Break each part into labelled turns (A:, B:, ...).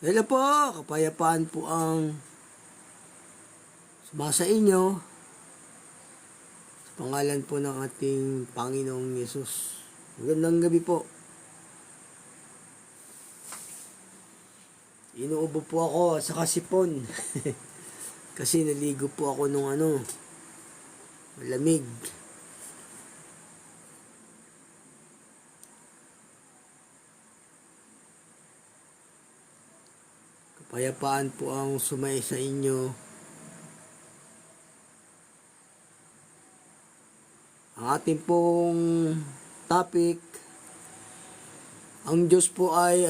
A: Hello po, kapayapaan po ang sumasa inyo sa pangalan po ng ating Panginoong Yesus. Magandang gabi po. Inuubo po ako sa kasipon kasi naligo po ako nung malamig. Kapayapaan po ang sumay sa inyo. Ang ating pong topic, ang Diyos po ay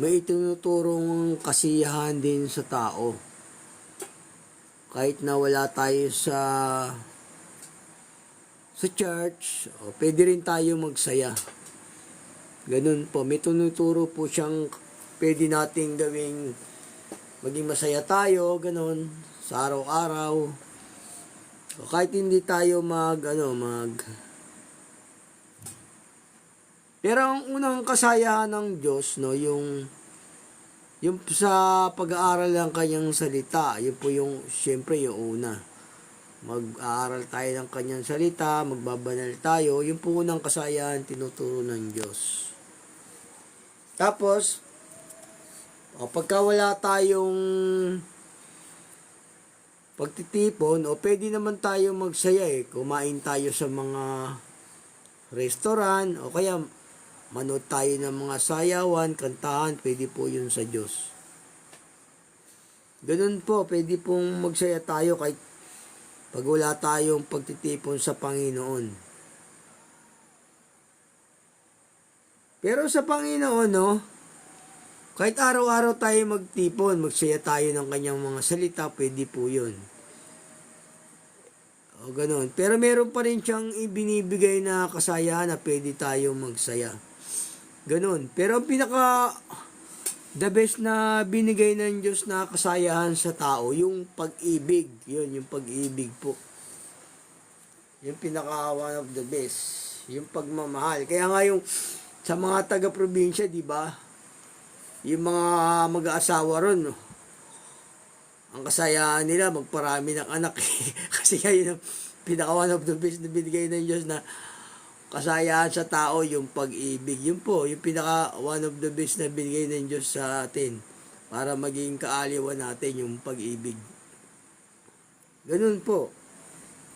A: may itinuturong kasiyahan din sa tao. Kahit na wala tayo sa church, pwede rin tayo magsaya. Ganun po, may tinuturo po siyang pwede nating gawing maging masaya tayo, ganun, sa araw-araw. O kahit hindi tayo Pero ang unang kasayahan ng Diyos, yung sa pag-aaral ng kanyang salita, yun po siyempre yung una. Mag-aaral tayo ng kanyang salita, magbabanal tayo, yun po unang kasayahan tinuturo ng Diyos. Tapos, pagka wala tayong pagtitipon, pwede naman tayo magsaya kumain tayo sa mga restaurant, o kaya manood tayo ng mga sayawan, kantahan, pwede po yun sa Diyos. Ganun po, pwede pong magsaya tayo kahit pag wala tayong pagtitipon sa Panginoon. Pero sa Panginoon, kahit araw-araw tayo magtipon, magsaya tayo ng kanyang mga salita, pwede po yun. O ganun. Pero meron pa rin siyang ibinibigay na kasayahan na pwede tayo magsaya. Ganun. Pero the best na binigay ng Diyos na kasayahan sa tao, yung pag-ibig. Yun, yung pag-ibig po. Yung one of the best. Yung pagmamahal. Kaya nga sa mga taga-probinsya, di ba? Yung mga mag-aasawa ron, ang kasayahan nila, magparami ng anak. Kasi yun ang one of the best na binigay ng Diyos na kasayahan sa tao, yung pag-ibig. Yun po, yung one of the best na binigay ng Diyos sa atin para maging kaaliwan natin yung pag-ibig. Ganun po.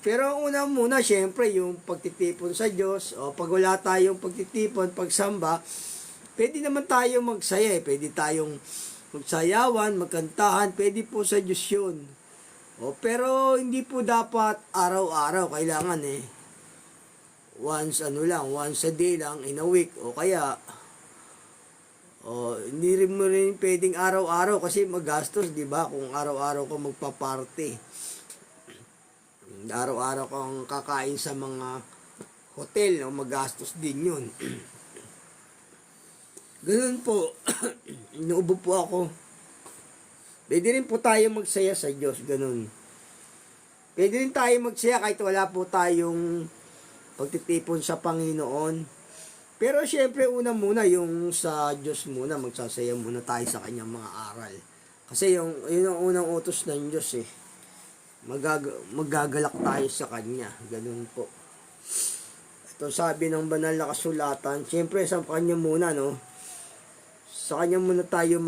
A: Pero una muna, syempre, yung pagtitipon sa Diyos, pag wala tayong pagtitipon, pagsamba, pwede naman tayo magsaya. Pwede tayong magsayawan, magkantahan, pwede po sa Diyos yun. Pero hindi po dapat araw-araw, kailangan once a day lang in a week, o kaya hindi rin mo rin pwedeng araw-araw kasi magastos, di ba? Kung araw-araw ka magpa-party, araw-araw kang kakain sa mga hotel, magastos din yun. Ganun po. Inuubo po ako. Pwede rin po tayo magsaya sa Diyos. Ganun. Pwede rin tayo magsaya kahit wala po tayong pagtitipon sa Panginoon. Pero syempre una muna yung sa Diyos muna. Magsasaya muna tayo sa kanyang mga aral. Kasi yun ang unang utos ng Diyos Magagalak tayo sa kanya. Ganun po. Ito sabi ng banal na kasulatan. Syempre sa kanya muna sa kanya muna tayo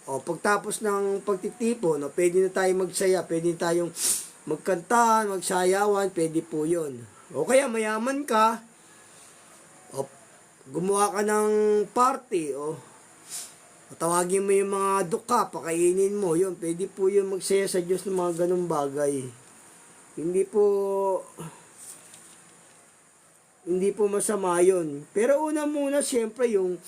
A: pagtapos ng pagtitipon, pwede na tayo magsaya, pwede tayong magkanta, magsayawan, pwede po yun. O kaya mayaman ka, gumawa ka ng party, tawagin mo yung mga duka, pakainin mo, yun, pwede po yun magsaya sa Diyos ng mga ganung bagay. Hindi po masama yun. Pero una muna, siyempre, yung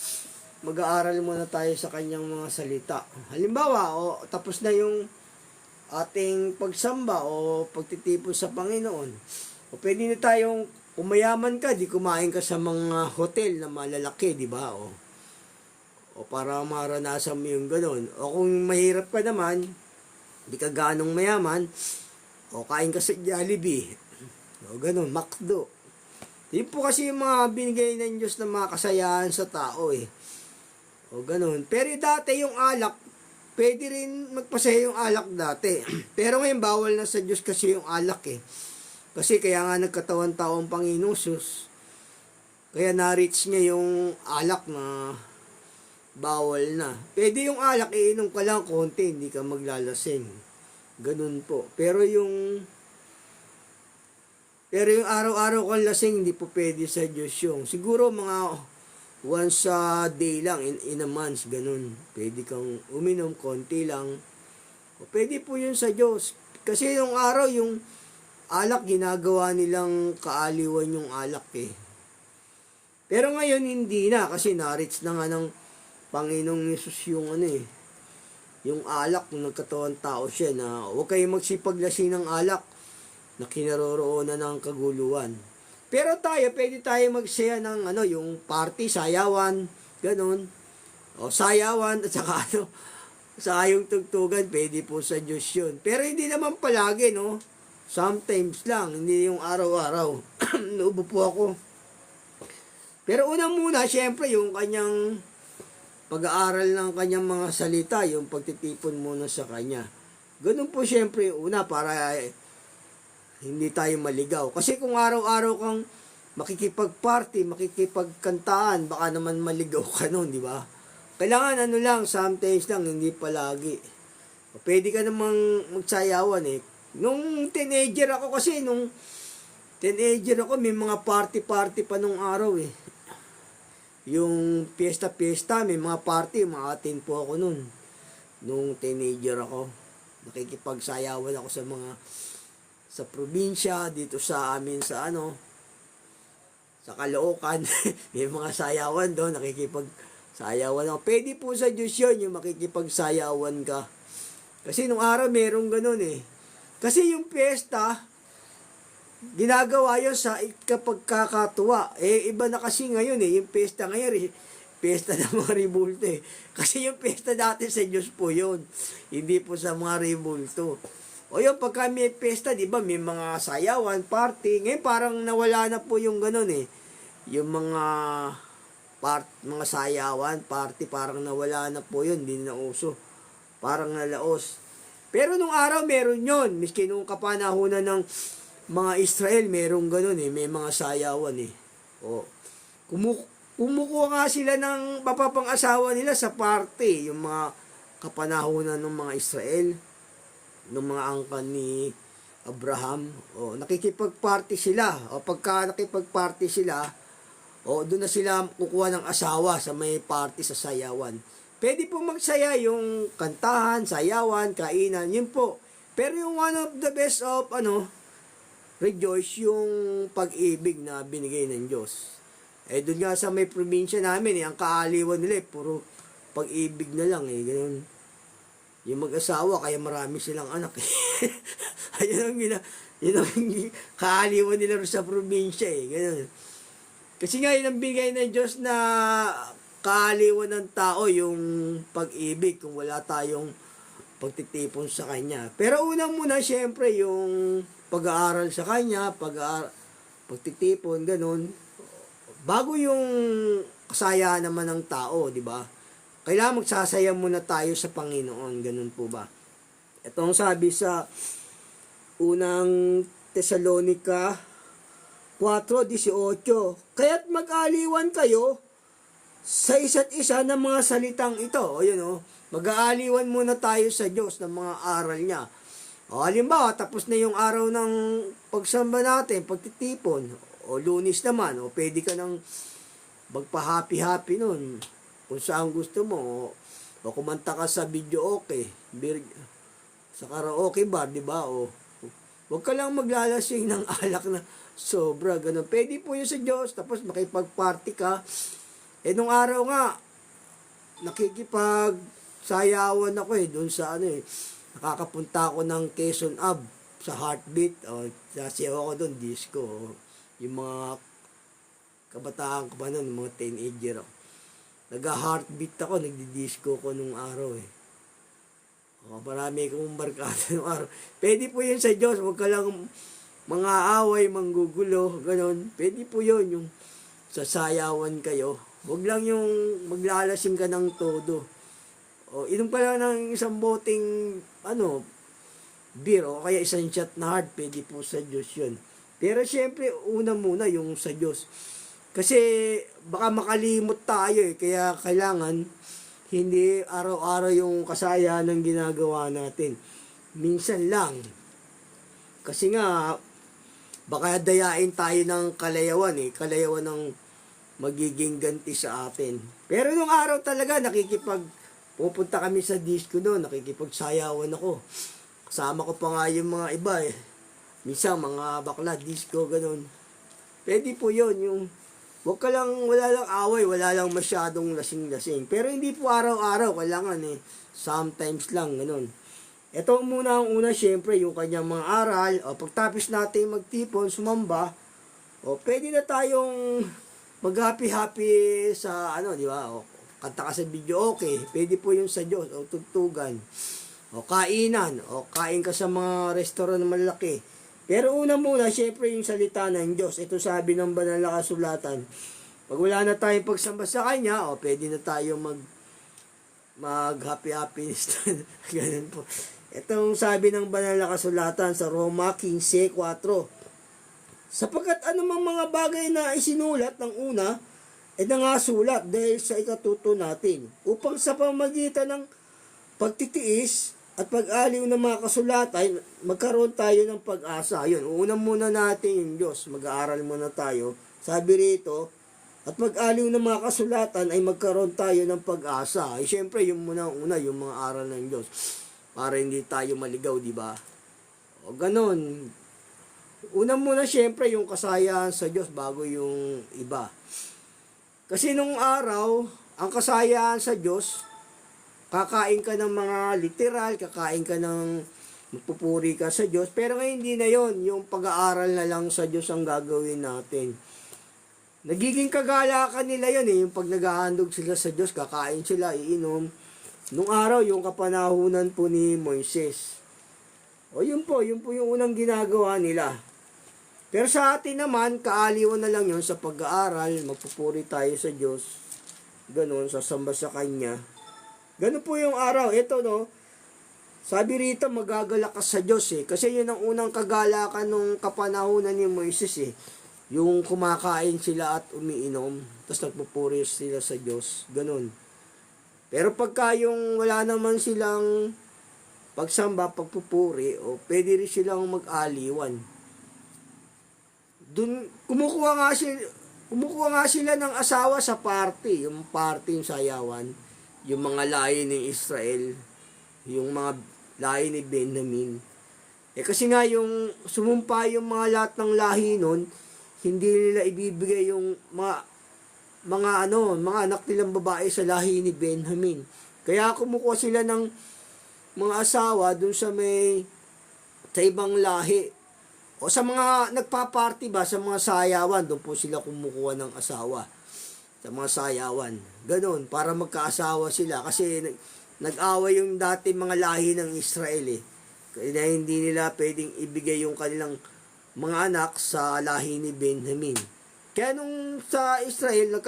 A: mag-aaral muna tayo sa kanyang mga salita. Halimbawa, tapos na yung ating pagsamba o pagtitipon sa Panginoon. Pwede na tayong, kung mayaman ka, di kumain ka sa mga hotel na malalaki, di ba? Para maranasan mo yung gano'n. O kung mahirap ka naman, di ka ganong mayaman, kain ka sa Jollibee. Gano'n, McDo. Yun po kasi yung mga binigay ng Diyos na mga kasayahan sa tao O ganun. Pero dati yung alak, pwede rin magpasaya yung alak dati. Pero ngayon bawal na sa Diyos kasi yung alak eh. Kasi kaya nga nagkatawan tao ang Panginoon Sus. Kaya na-reach niya yung alak na bawal na. Pwede yung alak, iinom ka lang konti, hindi ka maglalasing. Ganun po. Pero yung araw-araw kang lasing, hindi po pwede sa Diyos yung. Siguro mga once a day lang, in a month, ganun. Pwede kang uminom, konti lang. O, pwede po yun sa Diyos. Kasi yung araw, yung alak, ginagawa nilang kaaliwan yung alak eh. Pero ngayon, hindi na. Kasi na-reach na nga ng Panginoong Yesus yung yung alak, nung nagkatawan tao siya na huwag kayong magsipaglasing ng alak na kinaroroonan ng kaguluhan. Pero tayo, pwede tayo magsaya ng yung party, sayawan, ganun. O sayawan, at saka sayong tugtugan, pwede po sa Diyos yun. Pero hindi naman palagi, no? Sometimes lang, hindi yung araw-araw. Naubo po ako. Pero unang muna, syempre, yung kanyang pag-aaral ng kanyang mga salita, yung pagtitipon muna sa kanya. Ganun po syempre, una, para hindi tayo maligaw. Kasi kung araw-araw kang makikipag-party, makikipagkantaan, baka naman maligaw ka nun, di ba? Kailangan lang, sometimes lang, hindi palagi. Pwede ka namang magsayawan eh. Nung teenager ako kasi, may mga party-party pa nung araw eh. Yung piyesta-piyesta, may mga party, umaatin po ako nun. Nung teenager ako, nakikipagsayawan ako sa probinsya, dito sa amin sa sa Caloocan. May mga sayawan doon, nakikipagsayawan ako. Pwede po sa Diyos yun, yung makikipagsayawan ka. Kasi nung araw, merong ganun eh. Kasi yung piyesta, ginagawa yun sa kapagkakatuwa. Iba na kasi ngayon eh. Yung piyesta ngayon, piyesta ng mga ribulto eh. Kasi yung piyesta dati sa Diyos po yun. Hindi po sa mga ribulto. O yun, pagka may piyesta, di ba, may mga sayawan, party. Ngayon parang nawala na po yung ganun eh. Yung mga sayawan, party, parang nawala na po yun. Hindi na uso. Parang nalaos. Pero nung araw, meron yun. Miski nung kapanahunan ng mga Israel, merong ganun eh. May mga sayawan eh. O, kumukuha nga sila ng papapang-asawa nila sa party. Yung mga kapanahunan ng mga Israel, ng mga angkan ni Abraham. O, nakikipag-party sila. O, pagka nakipag-party sila, doon na sila kukuha ng asawa sa may party sa sayawan. Pwede po magsaya yung kantahan, sayawan, kainan, yun po. Pero yung one of the best of, rejoice yung pag-ibig na binigay ng Diyos. Doon nga sa may probinsya namin, ang kaaliwan nila, puro pag-ibig na lang, ganun. Yung mag-asawa, kaya marami silang anak, yun ang kaaliwan nila sa probinsya, ganun. Kasi nga, yun ang bigay ng Diyos na kaaliwan ng tao, yung pag-ibig, kung wala tayong pagtitipon sa Kanya. Pero unang muna, syempre, yung pag-aaral sa Kanya, pagtitipon, ganun. Bago yung kasaya naman ng tao, di ba? Kailangan magsasaya muna tayo sa Panginoon, ganun po ba? Itong sabi sa unang Tesalonica 4:18, kaya't mag-aliwan kayo sa isa't isa ng mga salitang ito. O yun mag-aaliwan muna tayo sa Diyos ng mga aral niya. O halimbawa, tapos na yung araw ng pagsamba natin, pagtitipon, o Lunes naman, o pwede ka nang magpa-happy-happy nun. Kung saan gusto mo, o kumanta ka sa video okay, sa karaoke bar, di ba? O huwag ka lang maglalasing ng alak na sobra, ganun. Pwede po yun sa Diyos, tapos makipag-party ka. Nung araw nga, nakikipag-sayawan ako doon sa nakakapunta ako ng Quezon Ave sa Heartbeat, sasayaw ako doon, disco. Yung mga kabataan ko pa noon, mga teenager ako. Nag-heartbeat ako, nagdi-disco ko nung araw marami akong barkada nung araw. Pwede po yun sa Diyos, huwag ka lang mga away, manggugulo, ganon. Pwede po yun, yung sasayawan kayo. Huwag lang yung maglalasing ka ng todo. O, inom ka lang ng isang boteng, beer, o kaya isang shot na hard, pwede po sa Diyos yun. Pero syempre, una muna yung sa Diyos. Kasi, baka makalimot tayo kaya kailangan, hindi araw-araw yung kasaya ng ginagawa natin. Minsan lang. Kasi nga, baka dayain tayo ng kalayawan kalayawan ng magiging ganti sa atin. Pero nung araw talaga, pupunta kami sa disco doon, nakikipagsayawan ako. Kasama ko pa nga yung mga iba Minsan, mga bakla, disco, ganun. Pwede po yun, wala lang away, wala lang masyadong lasing-lasing. Pero hindi po araw-araw, kailangan sometimes lang, ganun. Ito muna ang una, syempre, yung kanyang mga aral. O, pagtapos natin magtipon, sumamba, pwede na tayong mag-happy-happy sa, di ba? Kanta ka sa video, okay. Pwede po yung sa Diyos, tugtugan. Kainan, kain ka sa mga restaurant na malaki. Pero una muna, syempre yung salita ng Diyos. Ito sabi ng banal na kasulatan. Pag wala na tayong pagsamba sa Kanya, pwede na tayo mag-happy-happy. Ganun po. Itong sabi ng banal na kasulatan sa Roma 15:4. Sapagkat anumang mga bagay na isinulat ng una, nangasulat dahil sa ikatuto natin, upang sa pamamagitan ng pagtitiis at pag-aliw ng mga kasulatan, magkaroon tayo ng pag-asa. Yun, unang muna natin yung Diyos, mag-aaral muna tayo. Sabi rito, at pag-aliw ng mga kasulatan ay magkaroon tayo ng pag-asa. Siyempre, yung muna, yung mga aral ng Diyos, para hindi tayo maligaw, di ba? Ganon. Unang muna, siyempre, yung kasayahan sa Diyos bago yung iba. Kasi nung araw, ang kasayahan sa Diyos, kakain ka ng mga literal, kakain ka ng magpupuri ka sa Diyos. Pero ngayon hindi na yon, yung pag-aaral na lang sa Diyos ang gagawin natin. Nagiging kagalakan nila yon yung pag naghahandog sila sa Diyos, kakain sila, iinom. Nung araw, yung kapanahunan po ni Moises. Yun po yung unang ginagawa nila. Pero sa atin naman, kaaliwan na lang yun sa pag-aaral, magpupuri tayo sa Diyos. Ganon, sasamba sa Kanya. Ganon po yung araw. Ito, sabi rito, magagalak ka sa Diyos Kasi yun ang unang kagalakan nung kapanahunan ni Moises Yung kumakain sila at umiinom, tapos nagpupuri sila sa Diyos. Ganon. Pero pagka yung wala naman silang pagsamba, pagpupuri, pwede rin silang mag-aliwan. Dun, kumukuha nga sila ng asawa sa party. Yung party, yung sayawan. Yung mga lahi ng Israel. Yung mga lahi ni Benjamin. Kasi nga yung sumumpa yung mga lahat ng lahi nun, hindi nila ibibigay yung mga anak nilang babae sa lahi ni Benjamin. Kaya kumukuha sila ng mga asawa dun sa ibang lahi. O sa mga nagpa-party ba, sa mga sayawan, doon po sila kumukuha ng asawa. Sa mga sayawan. Ganon, para magkaasawa sila. Kasi nag-away yung dati mga lahi ng Israel Kaya hindi nila pwedeng ibigay yung kanilang mga anak sa lahi ni Benjamin. Kaya nung sa Israel,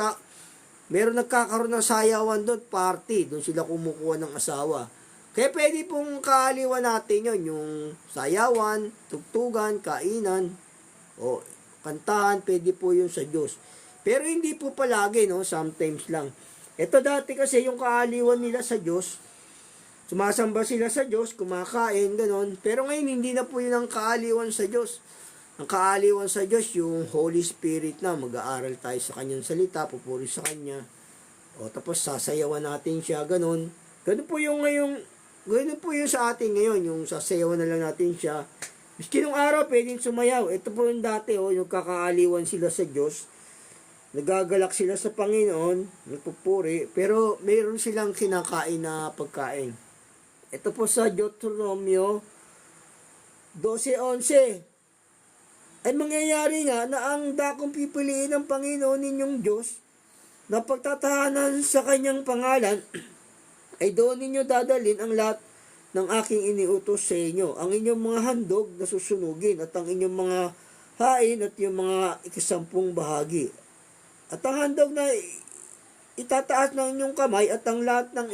A: meron nagkakaroon ng sayawan doon, party. Doon sila kumukuha ng asawa. Kaya pwede pong kaaliwan natin yun, yung sayawan, tugtugan, kainan, kantahan, pwede po yun sa Diyos. Pero hindi po palagi, sometimes lang. Ito dati kasi yung kaaliwan nila sa Diyos, sumasamba sila sa Diyos, kumakain, ganon. Pero ngayon hindi na po yun ang kaaliwan sa Diyos. Ang kaaliwan sa Diyos, yung Holy Spirit na, mag-aaral tayo sa Kanyang salita, pupuri sa Kanya. Tapos sasayawan natin siya, ganon. Ganun po yung sa atin ngayon, yung sasayawan na lang natin siya. Miski nung araw, pwedeng sumayaw. Ito po yung dati, yung kakaaliwan sila sa Diyos. Nagagalak sila sa Panginoon, nagpupuri, pero mayroon silang kinakain na pagkain. Ito po sa Deuteronomio 12:11. Ay mangyayari nga na ang dakong pipiliin ng Panginoon ninyong Diyos na pagtatahanan sa Kanyang pangalan, ay doon ninyo dadalhin ang lahat ng aking iniutos sa inyo. Ang inyong mga handog na susunugin at ang inyong mga hain at yung mga ikasampung bahagi. At ang handog na itataas ng inyong kamay at ang lahat ng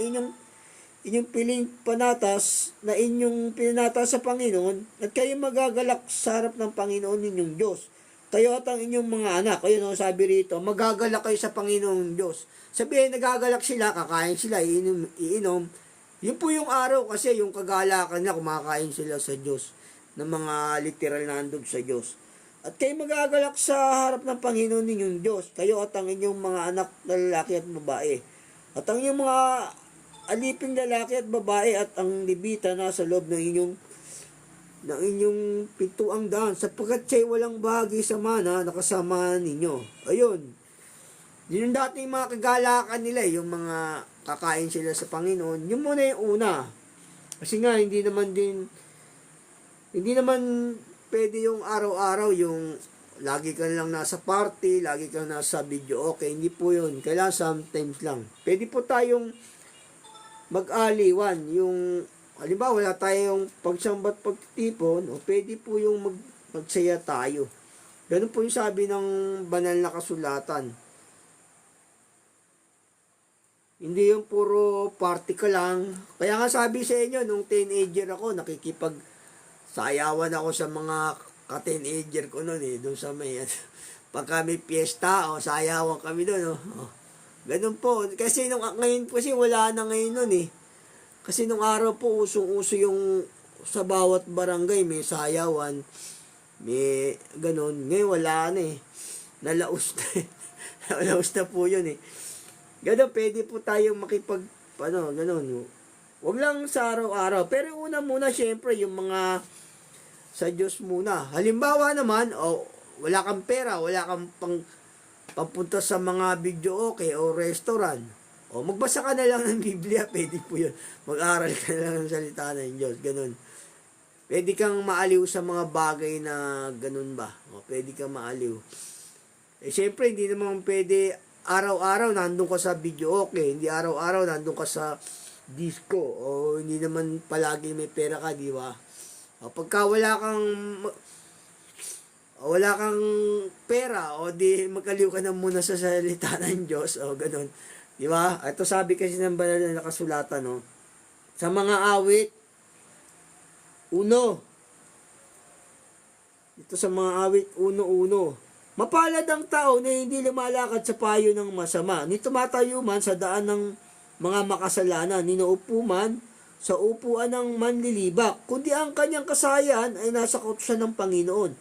A: inyong piling panatas na inyong pinanatas sa Panginoon at kayo magagalak sa harap ng Panginoon ninyong Diyos. Kayo at ang inyong mga anak. Ayun, sabi rito, magagalak kayo sa Panginoong Diyos. Sabihin, nagagalak sila, kakain sila, iinom. Yun po yung araw kasi yung kagalakan na kumakain sila sa Diyos ng mga literal na handog sa Diyos. At kayo magagalak sa harap ng Panginoon ninyong Diyos. Kayo at ang inyong mga anak na lalaki at babae. At ang inyong mga aliping lalaki at babae at ang libita na sa loob ng inyong pintuang daan sapagkat siya'y walang bahagi sa mana na kasama ninyo. Ayun. Yun yung dating mga kagalakan nila, yung mga kakain sila sa Panginoon. Yun muna yung una. Kasi nga, hindi naman pwede yung araw-araw yung lagi ka lang nasa party, lagi ka nasa video. Okay, hindi po yun. Kailangan sometimes lang. Pwede po tayong mag-aliwan. Yung, halimbawa, wala tayong pagsambat pagtitipon, o pwede po yung magsaya tayo. Ganun po yung sabi ng banal na kasulatan. Hindi yung puro party ka lang. Kaya nga sabi sa inyo, nung teenager ako, nakikipag-sayawan ako sa mga ka-teenager ko noon eh. Doon sa may, pagka may piyesta, sayawan kami doon. Ganun po. Kasi ngayon, kasi wala na ngayon noon eh. Kasi nung araw po, usong-uso yung sa bawat barangay, may sayawan, may ganun. Ngayon wala na eh. Nalaos na eh. Nalaos na po yun eh. Ganun, pwede po tayong ganun. Huwag lang sa araw-araw. Pero una muna, syempre, yung mga sa Diyos muna. Halimbawa naman, wala kang pera, wala kang pampunta sa mga video okay o restaurant. Magbasa ka na lang ng Biblia, pwede po yun. Mag-aral ka na lang ng salita ng Diyos, ganun. Pwede kang maaliw sa mga bagay na ganun ba? Pwede kang maaliw. Siyempre, hindi naman pwede araw-araw nandun ka sa video okay, hindi araw-araw nandun ka sa disco, o hindi naman palagi may pera ka, di ba? Pagka wala kang pera, o di magaliw ka na muna sa salita ng Diyos, o ganun. Di ba? Ito sabi kasi ng banal na kasulatan, no? Sa mga awit, ito sa mga awit, 1:1. Mapalad ang tao na hindi lumalakad sa payo ng masama, ni tumatayo man sa daan ng mga makasalanan, ni naupo man sa upuan ng manlilibak, kundi ang kanyang kasayan ay nasa kautusan ng Panginoon.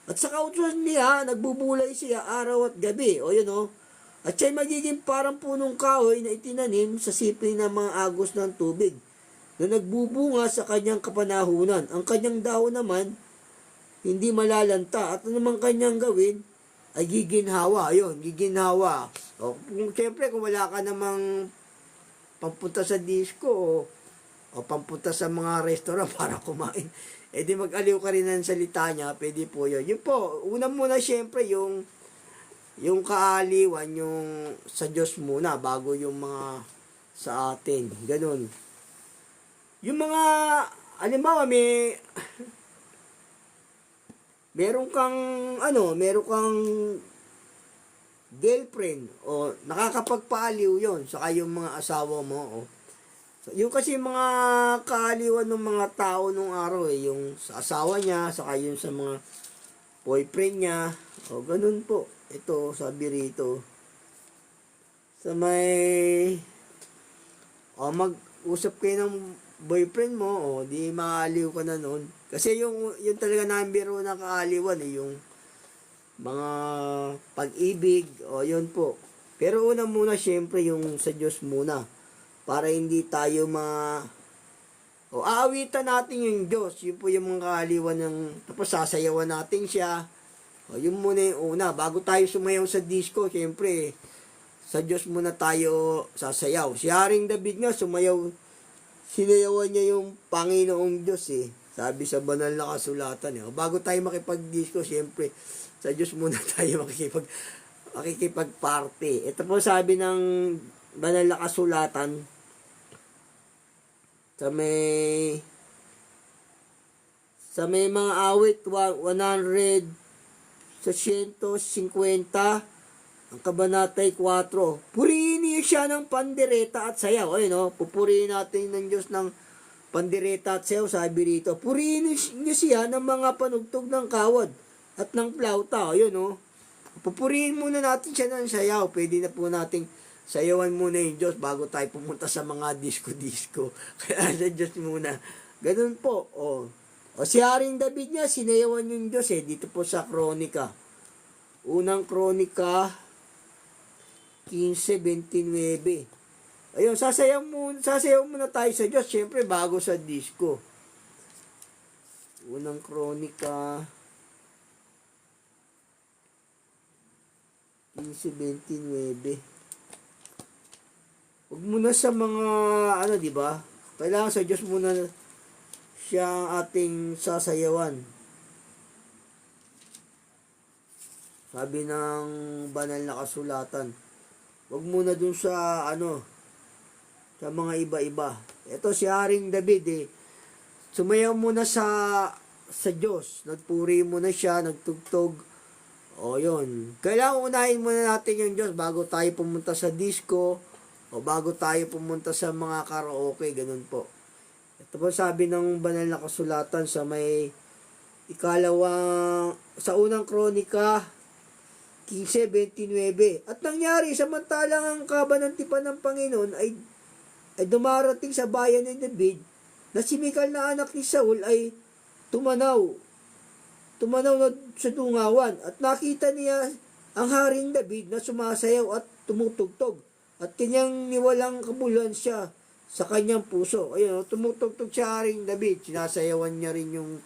A: At sa kautusan niya, nagbubulay siya araw at gabi. O yun o. At siya'y magiging parang punong kahoy na itinanim sa sipling ng mga agos ng tubig, na nagbubunga sa kanyang kapanahunan. Ang kanyang dahon naman, hindi malalanta, at anumang kanyang gawin, ay giginhawa. Ayun, giginhawa. Siyempre, kung wala ka namang pampunta sa disco, o pampunta sa mga restaurant para kumain, di mag-aliw ka rin ng salita niya, pwede po yun. Yun po, una muna siyempre, yung kaaliwan, yung sa Diyos muna, bago yung mga sa atin. Ganun. Yung mga, halimbawa, meron kang girlfriend, o nakakapagpaaliw yon saka yung mga asawa mo, So, yung kasi mga kaaliwan ng mga tao nung araw yung sa asawa niya, saka yung sa mga boyfriend niya, ganun po. Ito, sabi rito, sa may, mag-usap kayo ng boyfriend mo, di maaliw ka na noon. Kasi yung talaga number 1 na kaaliwan, yung mga pag-ibig, yun po. Pero una muna, syempre, yung sa Diyos muna. Para hindi tayo aawitan natin yung Diyos. Yun po yung mga kaaliwan tapos sasayawan natin siya. Yun muna yung una. Bago tayo sumayaw sa disco, syempre, sa Diyos muna tayo sasayaw. Si Haring David nga, sinayawan niya yung Panginoong Diyos Sabi sa banal na kasulatan bago tayo makipag-disco, syempre, sa Diyos muna tayo makikipag-party. Ito po sabi ng banal na kasulatan, sa may mga awit 100 sa 150 ang Kabanatay 4. Purihin niyo siya ng pandereta at sayaw. Ayun, no? Pupurihin natin ng Diyos ng pandereta at sayaw, sabi rito. Purihin niyo siya ng mga panugtog ng kawad at ng flauta. Ayun, no? Pupurihin muna natin siya ng sayaw. Pwede na po nating sayawan muna yung Diyos bago tayo pumunta sa mga disco-disco. Kaya sa Diyos muna. Ganun po. O si Haring David niya, sinayawan yung Diyos dito po sa Kronika. Unang Kronika 15:29. Ayun, sasayaw muna tayo sa Diyos, syempre bago sa disco. Unang Kronika 15:29. Huwag muna sa mga di ba? Kailangan sa Diyos muna siya ang ating sasayawan. Sabi ng banal na kasulatan. Huwag muna dun sa sa mga iba-iba. Ito si Haring David sumayaw muna sa Diyos. Nagpuri muna siya, nagtugtog. Yun. Kailangan unahin muna natin yung Diyos bago tayo pumunta sa disco o bago tayo pumunta sa mga karaoke. Ganun po. Ito po sabi ng banal na kasulatan sa may sa unang Kronika 15:29. At nangyari, samantalang ang kabanantipan ng Panginoon ay dumarating sa bayan ni David, na si Mikal na anak ni Saul ay tumanaw na sa dungawan, at nakita niya ang Haring David na sumasayaw at tumutugtog, at kanyang niwalang kabuluhan siya sa kanyang puso. Ayun, tumutugtog siya Haring David, sinasayawan niya rin yung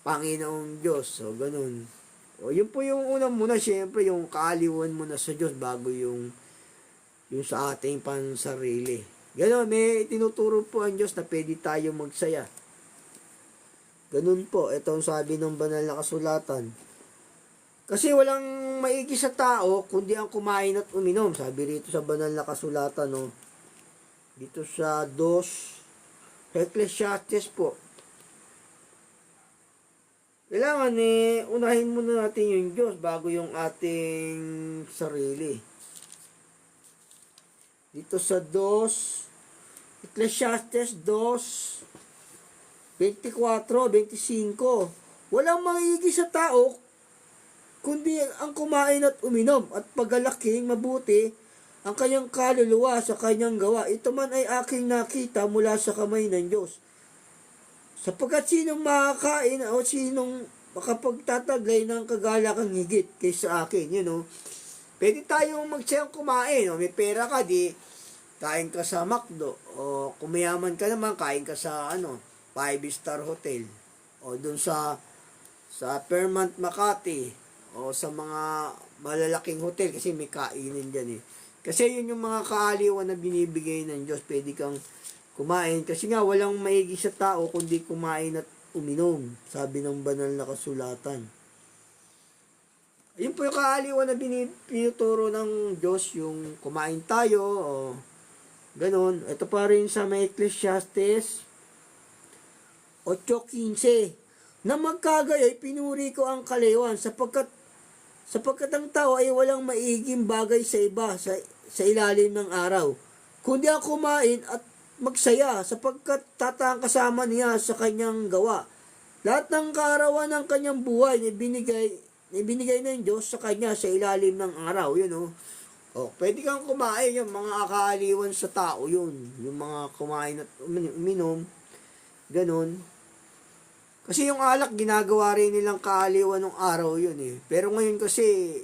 A: Panginoong Diyos. So, ganun. Yun po yung unang muna, syempre, yung kaaliwan muna sa Diyos bago yung sa ating pansarili. Ganon, may tinuturo po ang Diyos na pwede tayo magsaya. Ganun po, ito ang sabi ng banal na kasulatan. Kasi walang maigi sa tao, kundi ang kumain at uminom. Sabi rito sa banal na kasulatan, dito sa Ecclesiastes po. Kailangan unahin muna natin yung Diyos bago yung ating sarili. Dito sa Ecclesiastes 2:24-25. Walang magiging sa tao kundi ang kumain at uminom, at pagalaking mabuti ang kanyang kaluluwa sa kanyang gawa. Ito man ay aking nakita mula sa kamay ng Diyos. Sapagkat sinong makakain o sinong makapagtataglay ng kagalakang higit kaysa akin, Pwede tayong magsayang kumain, may pera ka, di kain ka sa McDo, o kumayaman ka naman, kain ka sa 5-star hotel, o dun sa Fairmont Makati, o sa mga malalaking hotel, kasi may kainin dyan Kasi yun yung mga kaaliwan na binibigay ng Diyos. Pwede kang kumain, kasi nga walang maigi sa tao kundi kumain at uminom, sabi ng banal na kasulatan. Ayun po yung kaaliwan na pinuturo ng Diyos, yung kumain tayo, ganon. Ito pa rin sa may Ecclesiastes 8:15. Na magkagayoy, pinuri ko ang kalaywan, sapagkat ang tao ay walang maiging bagay sa iba, sa ilalim ng araw, kundi ang kumain at magsaya, sapagkat tataang kasama niya sa kanyang gawa. Lahat ng kaarawan ng kanyang buhay na binigay ng Diyos sa kanya sa ilalim ng araw. Pwede kang kumain, yung mga akaaliwan sa tao yun. Yung mga kumain at uminom, ganun. Kasi yung alak, ginagawa rin nilang kaaliwan ng araw yun Pero ngayon kasi,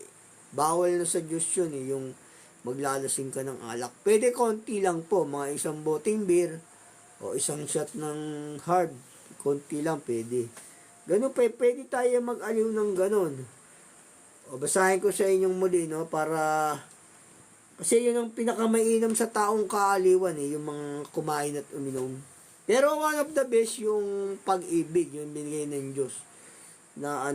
A: bawal na sa Diyos yun yung maglalasing ka ng alak. Pwede konti lang po, mga isang boteng beer o isang shot ng hard, konti lang pwede. Ganun pa, pwede tayo mag-aliw ng ganun. Basahin ko sa inyong muli, para kasi yun ang pinakamainam sa taong kaaliwan yung mga kumain at uminom. Pero one of the best yung pag-ibig, yung binigay ng Diyos na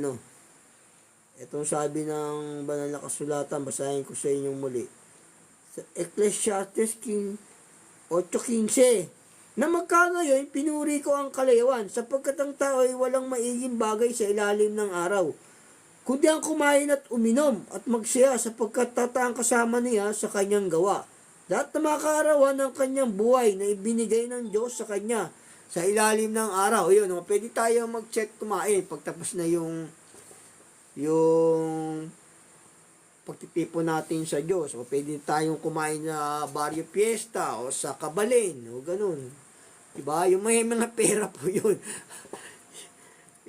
A: itong sabi ng banal na kasulatan, basahin ko sa inyong muli. Sa Ecclesiastes 8:15, na magkagayoy, pinuri ko ang kalaywan, sapagkat ang tao ay walang maiging bagay sa ilalim ng araw, kundi ang kumain at uminom at magsaya sapagkat tataang kasama niya sa kanyang gawa. Lahat na mga kaarawan ng kanyang buhay na ibinigay ng Diyos sa kanya sa ilalim ng araw. Yun, pwede tayo mag-check kumain pagtapos na yung pagtitipon natin sa Diyos. O pwede tayong kumain sa Barrio Fiesta o sa Kabalin o ganun. Diba? Yung may mga pera po yun.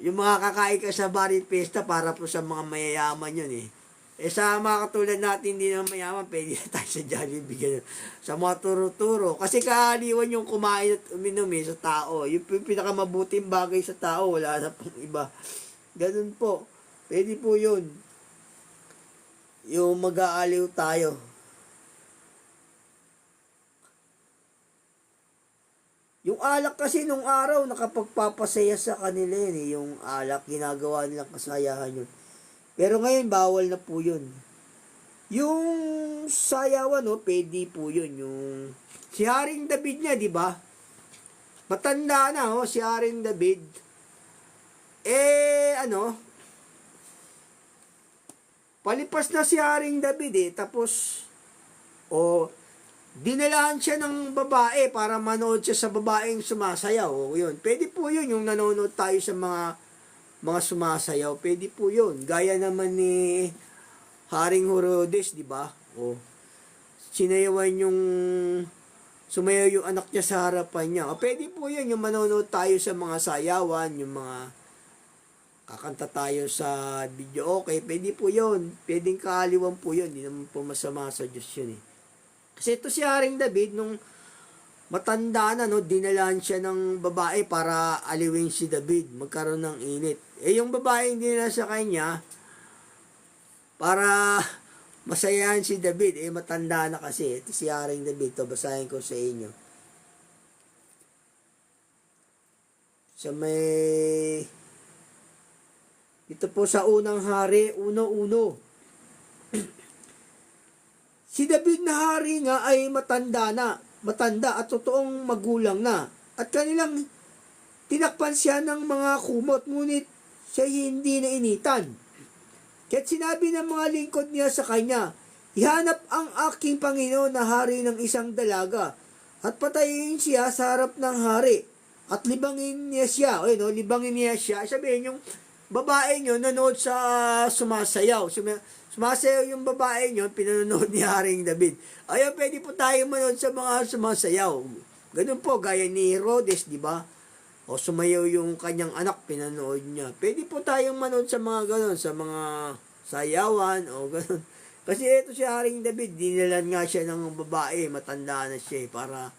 A: Yung mga kakain ka sa Barrio Fiesta para po sa mga mayayaman yun eh. Sa mga katulad natin, hindi naman mayaman, pwede na tayo sa Jollibee, ganun. Sa mga turo-turo. Kasi kaaliwan yung kumain at uminom sa tao. Yung pinakamabuting bagay sa tao, wala na pong iba. Ganun po. Pwede po yun. Yung mag-aaliw tayo. Yung alak kasi nung araw, nakapagpapasaya sa kanila yun eh. Yung alak, ginagawa nilang kasayahan yun. Pero ngayon, bawal na po yun. Yung sayawan, pwede po yun. Yung si Haring David niya, di ba? Matanda na, si Haring David. Palipas na si Haring David tapos, dinalahan siya ng babae para manood siya sa babaeng sumasayaw. Yun. Pwede po yun, yung nanonood tayo sa mga sumasayaw. Pwede po yun. Gaya naman ni Haring Herodes, di ba? Sinayawan sumayaw yung anak niya sa harapan niya. Pwede po yun, yung manonood tayo sa mga sayawan, yung mga kakanta tayo sa video. Okay, pwede po yun. Pwedeng kaaliwan po yun. Hindi naman po masama sa Diyos yun eh. Kasi ito si Haring David, nung matanda na, dinalaan siya ng babae para aliwin si David, magkaroon ng init. Yung babae hindi na sa kanya, para masayahan si David, matanda na kasi. Ito si Haring David, basahin ko sa inyo. Ito po sa unang hari, 1:1. Si David na hari nga ay matanda at totoong magulang na. At kanilang tinakpan siya ng mga kumot, ngunit siya hindi na initan. Kaya't sinabi ng mga lingkod niya sa kanya, ihanap ang aking Panginoon na hari ng isang dalaga, at patayin siya sa harap ng hari, at libangin niya siya. Libangin niya siya. Sabihin yung babae nyo nanood sa sumasayaw. Sumasayaw yung babae nyo, pinanonood ni Haring David. Ayun, pwede po tayo manood sa mga sumasayaw. Ganun po, gaya ni Herodes, di ba? O sumayaw yung kanyang anak, pinanood niya. Pwede po tayong manood sa mga ganun, sa mga sayawan, o ganun. Kasi ito si Haring David, dinilan nga siya ng babae, matanda na siya para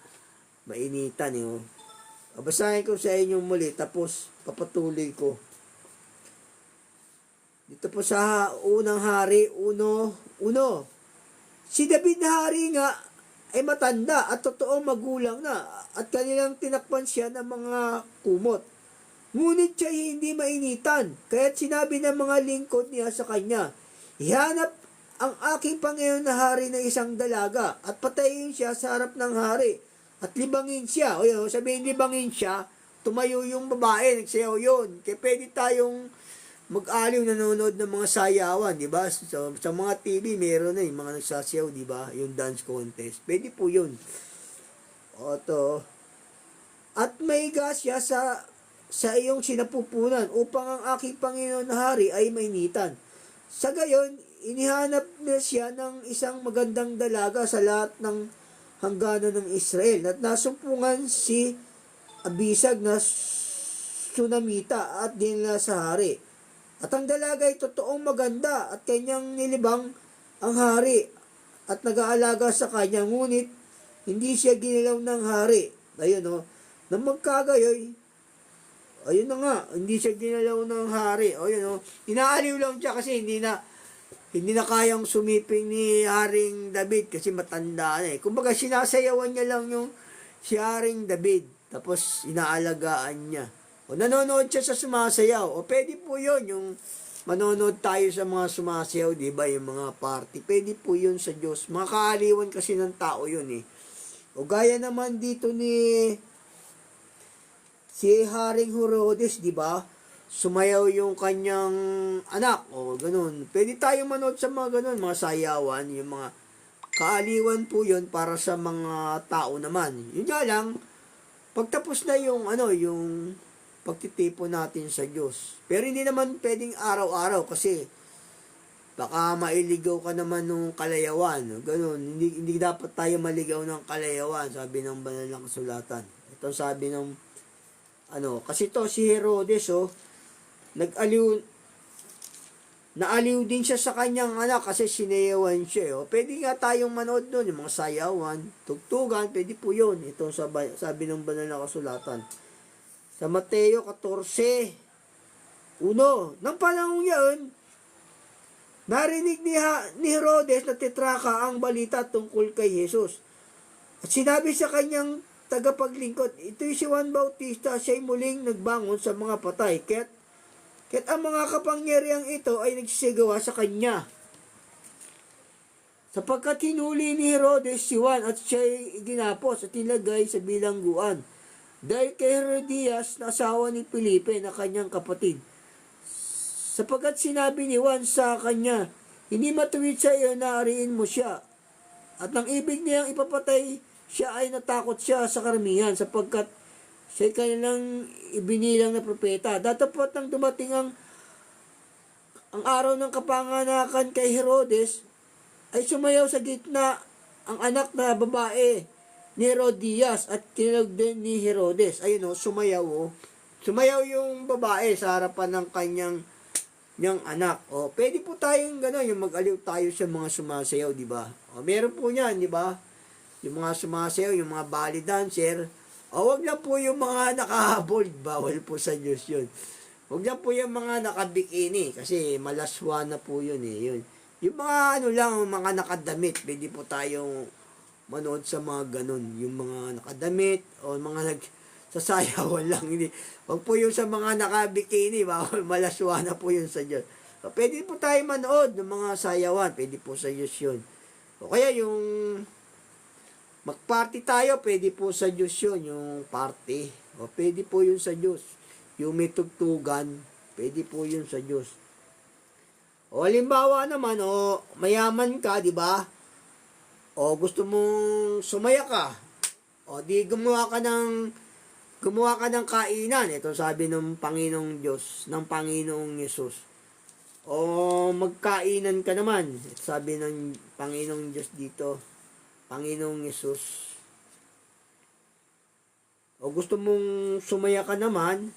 A: mainitan. Basahin ko sa inyo muli, tapos papatuloy ko. Dito po sa unang hari, 1:1. Si David na hari nga ay matanda at totoong magulang na, at kanilang tinakpan siya ng mga kumot. Ngunit siya hindi mainitan, kaya't sinabi ng mga lingkod niya sa kanya, ihanap ang aking Panginoon na hari ng isang dalaga, at patayin siya sa harap ng hari, at libangin siya. Sabihin libangin siya, tumayo yung babae, nagsayaw yun. Kaya pwede tayong mag-aliw, nanonood ng mga sayawan, di ba? Sa mga TV, meron na yung mga nagsasayaw, di ba? Yung dance contest. Pwede po yun. At may siya sa iyong sinapupunan upang ang aking Panginoon na hari ay mainitan. Sa gayon, inihanap na siya ng isang magandang dalaga sa lahat ng hangganan ng Israel, at nasumpungan si Abisag na Sunamita at dinala sa hari. At ang dalaga ay totoong maganda, at kanyang nilibang ang hari at nag-aalaga sa kanya, ngunit hindi siya ginalaw ng hari. Ayun nang magkagayoy, ayun na nga, hindi siya ginalaw ng hari. Inaaliw lang siya kasi hindi na kayang sumiping ni Haring David kasi matanda na Kumbaga sinasayawan niya lang yung si Haring David, tapos inaalagaan niya. Nanonood siya sa sumasayaw. Pwede po yun, yung manonood tayo sa mga sumasayaw, di ba, yung mga party. Pwede po yun sa Diyos. Mga kaaliwan kasi ng tao yun gaya naman dito ni si Haring Herodes, di ba? sumayaw yung kanyang anak, o ganun. Pwede tayo manood sa mga ganun, mga sayawan, yung mga kaaliwan po yun para sa mga tao naman. Yun nga lang, pagtapos na yung yung pagtitipon natin sa Diyos. Pero hindi naman pwedeng araw-araw kasi baka mailigaw ka naman ng kalayawan. Ganun, hindi dapat tayo maligaw ng kalayawan, sabi ng banal na kasulatan. Ito sabi ng kasi to si Herodes, naaliw din siya sa kanyang anak kasi sinayawan siya. Pwede nga tayong manood doon, yung mga sayawan, tugtugan, pwede po yun. Ito sabi ng banal na kasulatan. Sa Mateo 14:1, nang panahon yun, narinig ni Herodes na tetraka ang balita tungkol kay Jesus. At sinabi sa kanyang tagapaglingkod, ito'y si Juan Bautista, siya'y muling nagbangon sa mga patay. Kaya't ang mga kapangyarihang ito ay nagsisigawa sa kanya. Sapagkat hinuli ni Herodes si Juan at siya'y ginapos at nilagay sa bilangguan. Dahil kay Herodias na asawa ni Felipe na kanyang kapatid. Sapagkat sinabi ni Juan sa kanya, hindi matuwid sa iyo na ariin mo siya. At nang ibig niyang ipapatay siya ay natakot siya sa karamihan sapagkat siya'y kanilang ibinilang na propeta. Datapot nang dumating ang araw ng kapanganakan kay Herodes, ay sumayaw sa gitna ang anak na babae ni Herodias at kinalog din ni Herodes. Ayun sumayaw. Sumayaw yung babae sa harapan ng kanyang anak. Pwede po tayong gano'n, yung mag-aliw tayo sa mga sumasayaw, di ba? Meron po niyan, di ba? Yung mga sumasayaw, yung mga belly dancer. Wag lang po yung mga nakahabol, bawal po sa Diyos yun. Wag lang po yung mga nakabikini, kasi malaswa na po yun yun. Yung mga lang, mga nakadamit, pwede po tayong manood sa mga ganun. Yung mga nakadamit, o mga nagsasayawan lang. Wag po yung sa mga nakabikini, bawal, malaswa na po yun sa Diyos. Pwede po tayo manood ng mga sayawan, pwede po sa Diyos yun. O kaya yung mag-party tayo, pwede po sa Diyos yun, yung party. Pwede po yun sa Diyos. Yung may tugtugan, pwede po yun sa Diyos. Halimbawa naman, mayaman ka, di ba? Gusto mong sumaya ka. Di gumawa ka ng kainan. Ito sabi ng Panginoong Diyos, ng Panginoong Yesus. Magkainan ka naman. Ito sabi ng Panginoong Diyos dito, Panginoong Yesus. Gusto mong sumaya ka naman,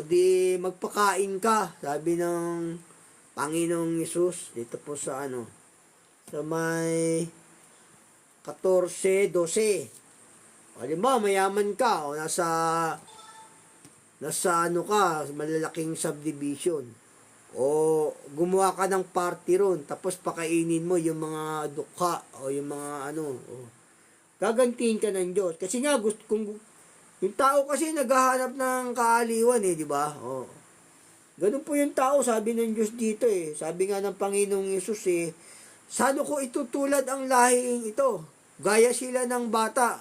A: di magpakain ka, sabi ng Panginoong Yesus dito po sa sa may 14:12. Halimbawa, mayaman ka, nasa ka, malalaking subdivision. Gumawa ka ng party ron, tapos pakainin mo yung mga dukha, yung mga gagantiin ka ng Diyos. Kasi nga, yung tao kasi naghahanap ng kaaliwan di ba? Ganun po yung tao, sabi ng Diyos dito Sabi nga ng Panginoong Yesus sano ko itutulad ang lahing ito? Gaya sila ng bata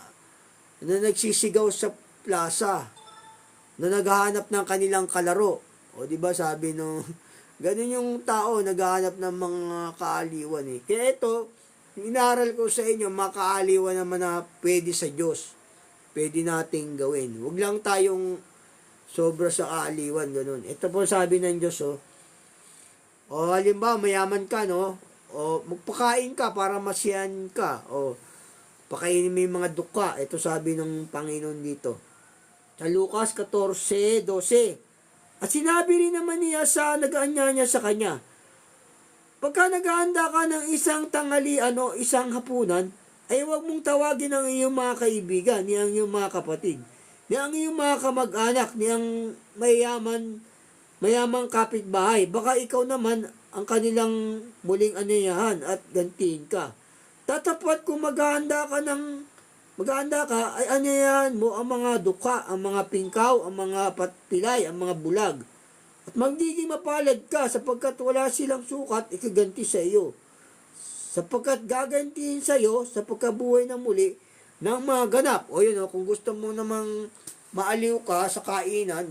A: na nagsisigaw sa plaza, na naghahanap ng kanilang kalaro. Di ba sabi ganun yung tao, naghahanap ng mga kaaliwan Kaya ito, inaral ko sa inyo, mga kaaliwan naman na pwede sa Diyos. Pwede nating gawin. Huwag lang tayong sobra sa kaaliwan, ganun. Ito po sabi ng Diyos, halimbawa, mayaman ka, magpakain ka para masiyan ka. Pakainin mo yung mga duka. Ito sabi ng Panginoon dito. Sa Lucas 14:12. At sinabi rin naman niya sa nag-aanya niya sa kanya, pagka naghahanda ka ng isang tanghalian o isang hapunan, ay huwag mong tawagin ang iyong mga kaibigan, ni ang iyong mga kapatid, ni ang iyong mga kamag-anak, ni ang mayamang kapitbahay. Baka ikaw naman ang kanilang muling anayahan at gantiin ka. Tatapat kung maghahanda ka, ay anyayahan mo ang mga dukha, ang mga pingkaw, ang mga patpilay, ang mga bulag. At magiging mapalad ka sapagkat wala silang sukat ikaganti sa iyo. Sapagkat gagantiin sa iyo sa pagkabuhay ng muli ng mga ganap. Kung gusto mo namang maaliw ka sa kainan,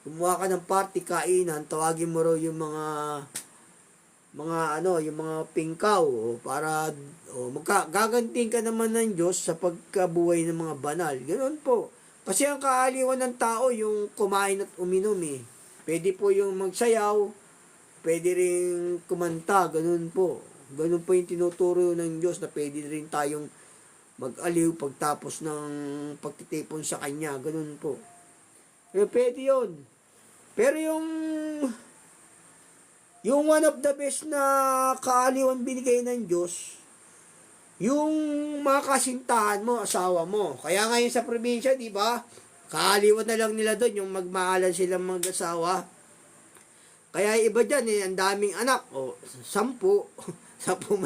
A: Kumuha ka ng party, kainan, tawagin mo raw yung yung mga pingkaw, para gagantiin ka naman ng Diyos sa pagkabuhay ng mga banal. Ganoon po. Kasi ang kaaliwan ng tao yung kumain at uminom eh. Pwede po yung magsayaw, pwede rin kumanta, ganoon po. Ganoon po yung tinuturo ng Diyos na pwede rin tayong mag-aliw pagtapos ng pagtitipon sa Kanya, ganoon po. Pero pwede yun. Pero yung one of the best na kaaliwan binigay ng Diyos, yung mga kasintahan mo, asawa mo. Kaya ngayon sa probinsya, di ba? Kaaliwan na lang nila doon, yung magmahalan silang mag-asawa. Kaya iba dyan, ang daming anak. 10. 10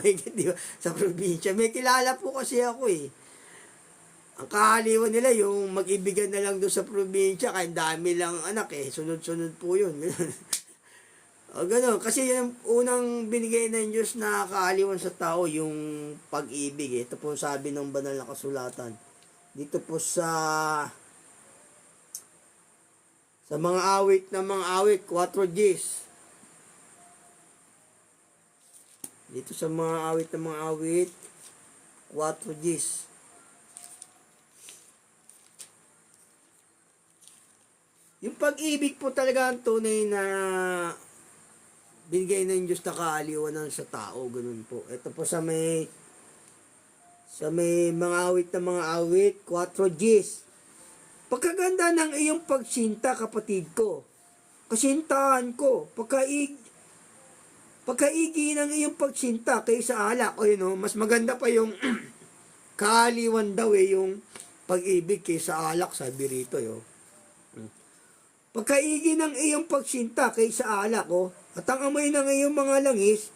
A: may di ba? Sa probinsya. May kilala po kasi ako eh. Ang kaaliwan nila, yung mag-ibigan na lang doon sa probinsya, kaya dami lang anak eh. Sunod-sunod po yun. Gano'n. Kasi yung unang binigay ng Diyos na kaaliwan sa tao, yung pag-ibig. Ito po sabi ng banal na kasulatan. Dito po sa mga awit 4 Gs. Dito sa mga awit 4 Gs. Yung pag-ibig po talaga ang tunay na binigay ng Diyos na kaaliwanan sa tao, ganun po. Ito po sa may mga awit 4 Gs. Pagkaganda ng iyong pagsinta, kapatid ko, kasintahan ko, pagkaigi ng iyong pagsinta kaysa alak, mas maganda pa yung kaaliwan daw yung pag-ibig kaysa alak, sabi rito, Pagkaigi ng iyong pagsinta kaysa alak, at ang amoy ng iyong mga langis,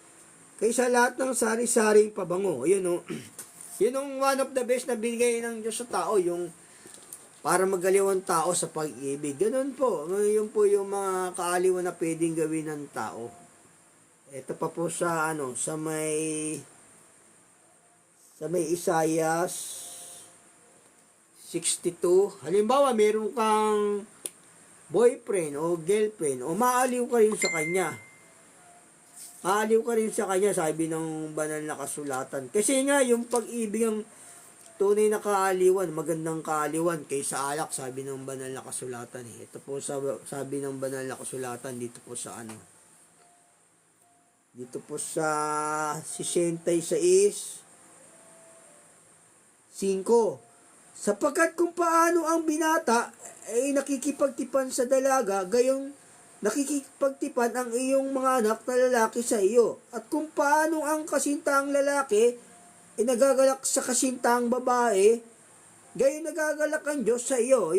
A: kaysa lahat ng sari-saring pabango. Yun yung one of the best na binigay ng Diyos sa tao, yung para magaliw ang tao sa pag-ibig. Ganun po. Yun po yung mga kaaliwan na pwedeng gawin ng tao. Ito pa po sa may Isaiah 62. Halimbawa, meron kang boyfriend o girlfriend o maaliw ka rin sa kanya. Maaliw ka rin sa kanya, sabi ng banal na kasulatan. Kasi nga, yung pag-ibig ang tunay na kaaliwan, magandang kaaliwan kaysa alak, sabi ng banal na kasulatan. Ito po sabi ng banal na kasulatan dito po sa Dito po sa 66:5. Sapagkat kung paano ang binata ay nakikipagtipan sa dalaga, gayong nakikipagtipan ang iyong mga anak na lalaki sa iyo. At kung paano ang kasintaang lalaki ay nagagalak sa kasintaang babae, gayon nagagalak ang Diyos sa iyo.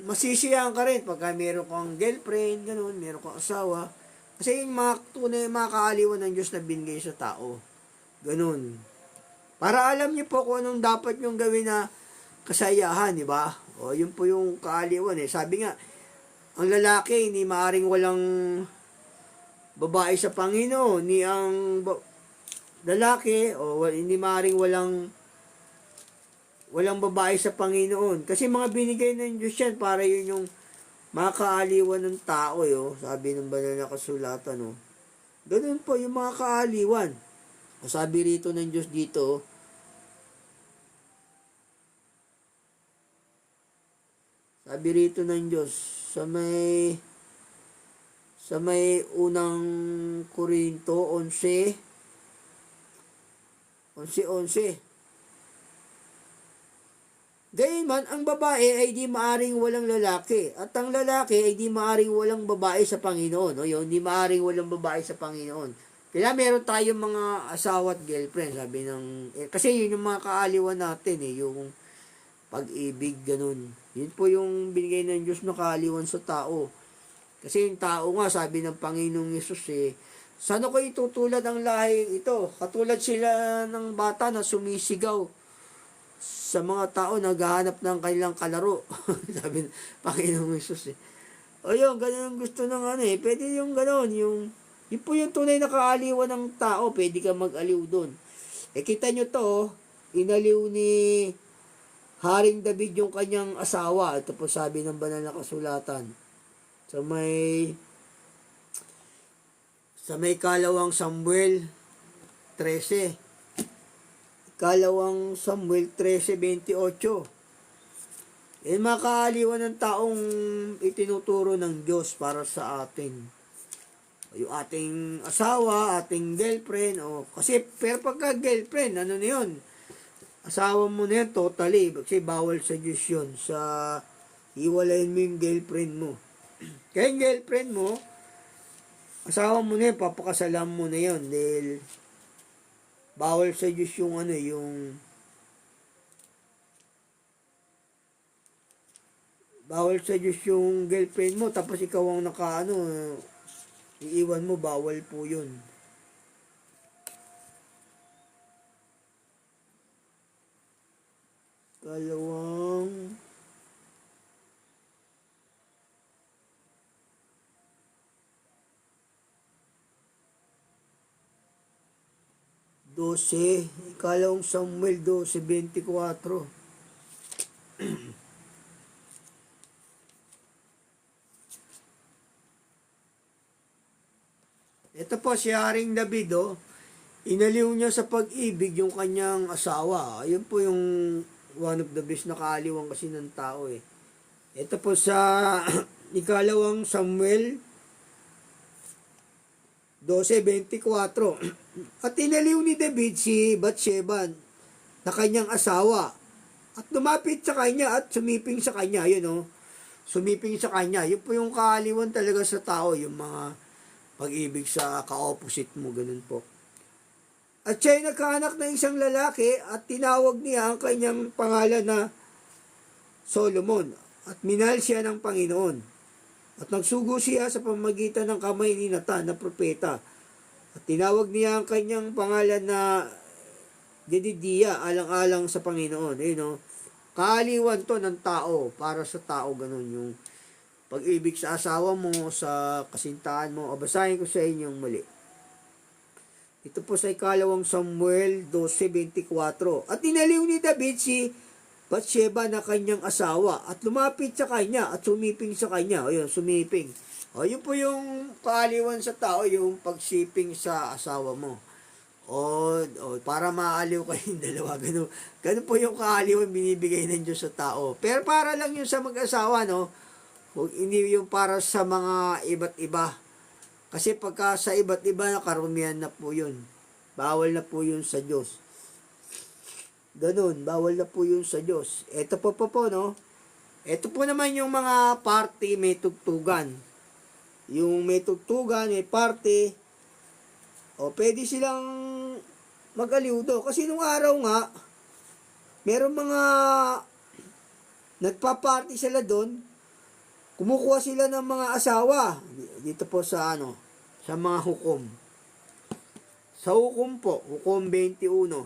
A: Masisiyahan ka rin pagka meron kang girlfriend, ganun, meron kang asawa. Kasi yung mga tunay, mga kaaliwan ng Diyos na binigay sa tao. Ganun. Para alam niyo po kung anong dapat yung gawin na kasayahan, di ba? Yun po yung kaaliwan eh. Sabi nga, ang lalaki hindi maaring walang babae sa Panginoon, ni ang lalaki hindi maaring walang babae sa Panginoon. Kasi mga binigay ng Diyos yan para yun yung mga kaaliwan ng tao, sabi ng banal na kasulatan, Ganun po yung mga kaaliwan. Sabi rito ng Diyos dito, sabi rito ng Diyos sa may unang Korinto 11:11. Gayunman, ang babae ay di maaring walang lalaki, at ang lalaki ay di maaring walang babae sa Panginoon. Di maaring walang babae sa Panginoon. Kaya meron tayong mga asawa at girlfriend, sabi kasi yun yung mga kaaliwan natin, yung pag-ibig, ganun. Yun po yung binigay ng Diyos na kaaliwan sa tao. Kasi yung tao nga, sabi ng Panginoong Yesus, saan ko itutulad ang lahi ito? Katulad sila ng bata na sumisigaw sa mga tao naghahanap ng kanilang kalaro. Sabi ng Panginoong Yesus. Yun, ganun ang gusto ng pwede yung ganun, yun po yung tunay na kaaliwan ng tao, pwede ka mag-aliw doon. Kita nyo to, inaliw ni Haring David yung kanyang asawa. Ito po sabi ng banal na kasulatan. Sa may Ikalawang Samuel 13. Ikalawang Samuel 13:28. Mga kaaliwan ng taong itinuturo ng Diyos para sa atin. Yung ating asawa, ating girlfriend, kasi pero pagka girlfriend, ano na yun? Asawa mo na yan, totally. Kasi bawal sa Diyos yun. Hiwalayin mo yung girlfriend mo. Kaya yung girlfriend mo, asawa mo na yan, papakasalan mo na yun. Dahil bawal sa Diyos yung bawal sa Diyos yung girlfriend mo, tapos ikaw ang iiwan mo, bawal po yun. Kalawang 12, Ikalawang Samuel 12:24. Ito po si Haring David, inaliw niya sa pag-ibig yung kanyang asawa. Ayun po yung one of the best na kaaliwan kasi ng tao eh. Ito po sa Ikalawang Samuel 12:24. At inaliw ni David si Bathsheba na kanyang asawa. At lumapit sa kanya at sumiping sa kanya. Yun sumiping sa kanya. Yun po yung kaaliwan talaga sa tao. Yung mga pag-ibig sa ka-opposite mo. Ganun po. At siya'y nagkaanak ng isang lalaki at tinawag niya ang kanyang pangalan na Solomon. At minahal siya ng Panginoon. At nagsugo siya sa pamagitan ng kamay ni Nathan na propeta. At tinawag niya ang kanyang pangalan na Jedidiah, alang-alang sa Panginoon. Kaaliwan to ng tao, para sa tao, ganun yung pag-ibig sa asawa mo, sa kasintahan mo. Basahin ko sa inyong muli. Ito po sa Ikalawang Samuel 12:24. At inaliw ni David si Bathsheba na kanyang asawa at lumapit sa kanya at sumiping sa kanya. Ayun, sumiping. Yun po yung kaaliwan sa tao, yung pagsiping sa asawa mo. Para maaliw kayong dalawa. Ganun po yung kaaliwan binibigay ng Diyos sa tao. Pero para lang yun sa mag-asawa, hindi yung para sa mga iba't iba. Kasi pagka sa iba't iba, karumihan na po yun. Bawal na po yun sa Diyos. Ganun, bawal na po yun sa Diyos. Ito po, Ito po naman yung mga party may tugtugan. Yung may tugtugan, may party, pwede silang mag-aliw do. Kasi nung araw nga, meron mga nagpa-party sila doon, kumukuha sila ng mga asawa. Dito po sa sa mga hukom. Sa hukom po, hukom 21.